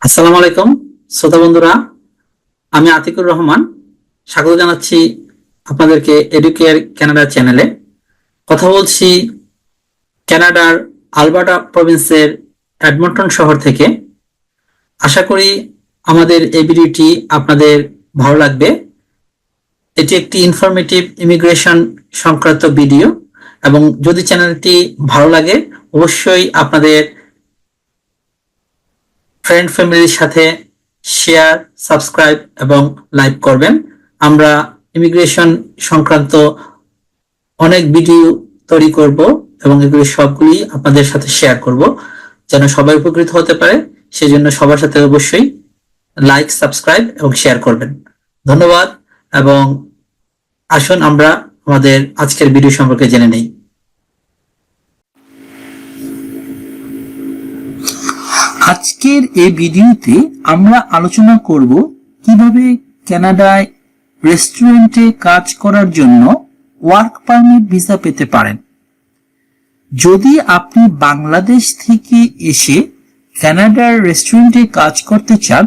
আসসালামু আলাইকুম শ্রোতা বন্ধুরা, আমি আতিকুর রহমান স্বাগত জানাচ্ছি আপনাদেরকে এডুকেয়ার কানাডা চ্যানেলে। কথা বলছি কানাডার আলবার্টা প্রভিন্সের এডমন্টন শহর থেকে। আশা করি আমাদের এই ভিডিওটি আপনাদের ভালো লাগবে। এটি একটি ইনফরমেটিভ ইমিগ্রেশন সংক্রান্ত ভিডিও এবং যদি চ্যানেলটি ভালো লাগে অবশ্যই আপনাদের ফ্রেন্ড ফ্যামিলির সাথে শেয়ার, সাবস্ক্রাইব এবং লাইক করবেন। আমরা ইমিগ্রেশন সংক্রান্ত অনেক ভিডিও তৈরি করব এবং এগুলি সবগুলি আপনাদের সাথে শেয়ার করব যেন সবাই উপকৃত হতে পারে। সেজন্য সবার সাথে অবশ্যই লাইক, সাবস্ক্রাইব এবং শেয়ার করবেন। ধন্যবাদ এবং আসুন আমরা আমাদের আজকের ভিডিও সম্পর্কে জেনে নেই। আজকের এই ভিডিওতে আমরা আলোচনা করব কিভাবে কানাডায় রেস্টুরেন্টে কাজ করার জন্য ওয়ার্ক পারমিট ভিসা পেতে পারেন। যদি আপনি বাংলাদেশ থেকে এসে কানাডার রেস্টুরেন্টে কাজ করতে চান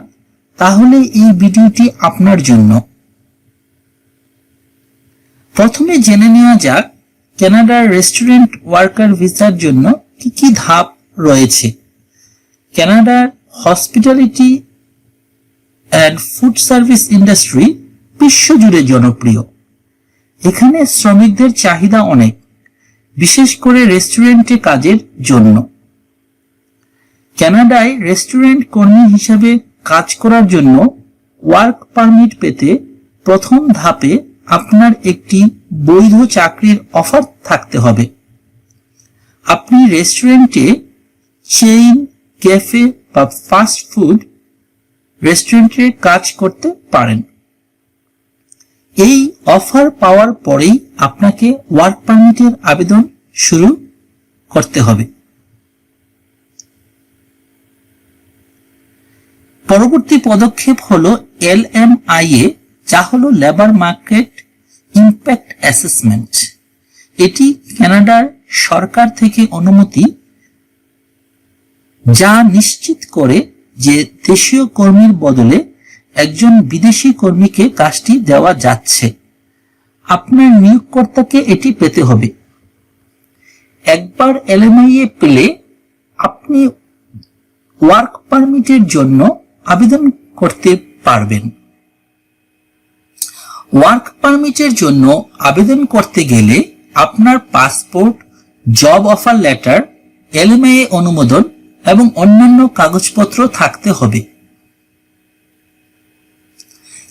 তাহলে এই ভিডিওটি আপনার জন্য। প্রথমে জেনে নেওয়া যাক কানাডার রেস্টুরেন্ট ওয়ার্কার ভিসার জন্য কি কি ধাপ রয়েছে। কানাডার hospitality and food service industry বিশ্বজুড়ে জনপ্রিয়। এখানে শ্রমিকদের চাহিদা অনেক, বিশেষ করে রেস্টুরেন্টে কাজের জন্য। কানাডায় রেস্টুরেন্ট কর্মী হিসেবে কাজ করার জন্য ওয়ার্ক পারমিট পেতে প্রথম ধাপে আপনার একটি বৈধ চাকরির অফার থাকতে হবে। আপনি রেস্টুরেন্টে, চেইন, ক্যাফে বা ফাস্ট ফুড রেস্টুরেন্টে কাজ করতে পারেন। এই অফার পাওয়ার পরেই আপনাকে ওয়ার্ক পারমিটের আবেদন শুরু করতে হবে। পরবর্তী পদক্ষেপ হলো LMIA, যা হলো লেবার মার্কেট ইম্প্যাক্ট অ্যাসেসমেন্ট। এটি কানাডার সরকার থেকে অনুমতি, যা নিশ্চিত করে যে দেশীয় কর্মীর বদলে একজন বিদেশি কর্মীকে কাজটি দেওয়া যাচ্ছে। আপনার নিয়োগকর্তাকে এটি পেতে হবে। একবার LMIA পেলে আপনি ওয়ার্ক পারমিটের জন্য আবেদন করতে পারবেন। ওয়ার্ক পারমিটের জন্য আবেদন করতে গেলে আপনার passport, job offer letter, LMIA অনুমোদন এবং অন্যান্য কাগজপত্র থাকতে হবে।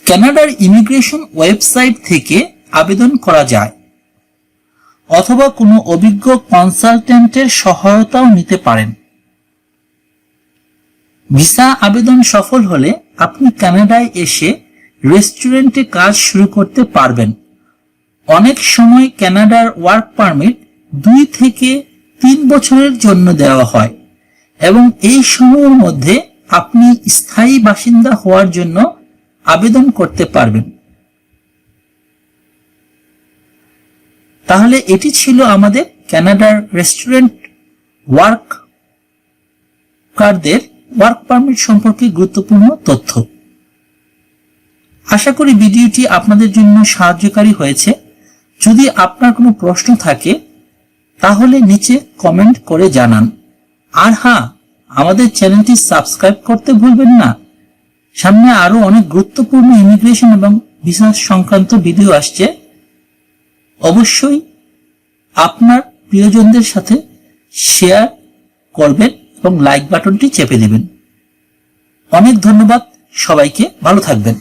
কানাডার ইমিগ্রেশন ওয়েবসাইট থেকে আবেদন করা যায় অথবা কোনো অভিজ্ঞ কনসালটেন্টের সহায়তাও নিতে পারেন। ভিসা আবেদন সফল হলে আপনি কানাডায় এসে রেস্টুরেন্টে কাজ শুরু করতে পারবেন। অনেক সময় কানাডার ওয়ার্ক পারমিট 2 থেকে 3 বছরের জন্য দেওয়া হয় এবং এই সময়ের মধ্যে আপনি স্থায়ী বাসিন্দা হওয়ার জন্য আবেদন করতে পারবেন। তাহলে এটি ছিল আমাদের কানাডার রেস্টুরেন্ট ওয়ার্কারদের ওয়ার্ক পারমিট সম্পর্কে গুরুত্বপূর্ণ তথ্য। আশা করি ভিডিওটি আপনাদের জন্য সাহায্যকারী হয়েছে। যদি আপনার কোনো প্রশ্ন থাকে তাহলে নিচে কমেন্ট করে জানান। আর হ্যাঁ, আমাদের চ্যানেলটি সাবস্ক্রাইব করতে ভুলবেন না। সামনে আরো অনেক গুরুত্বপূর্ণ ইমিগ্রেশন এবং ভিসা সংক্রান্ত ভিডিও আসছে। অবশ্যই আপনার প্রিয়জনদের সাথে শেয়ার করবেন এবং লাইক বাটনটি চেপে দেবেন। অনেক ধন্যবাদ সবাইকে, ভালো থাকবেন।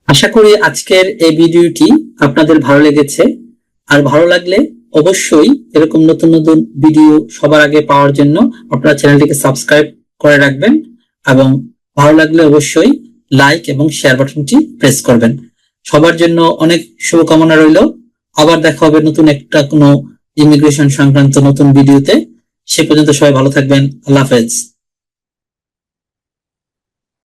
আশা করি আজকের এই ভিডিওটি আপনাদের ভালো লেগেছে। আর ভালো লাগলে অবশ্যই এরকম নতুন নতুন ভিডিও সবার আগে পাওয়ার জন্য আপনারা চ্যানেলটিকে সাবস্ক্রাইব করে রাখবেন এবং ভালো লাগলে অবশ্যই লাইক এবং শেয়ার বাটনটি প্রেস করবেন। সবার জন্য অনেক শুভকামনা রইল। আবার দেখা হবে নতুন একটা কোনো ইমিগ্রেশন সংক্রান্ত নতুন ভিডিওতে। সে পর্যন্ত সবাই ভালো থাকবেন। আল্লাহ হাফেজ।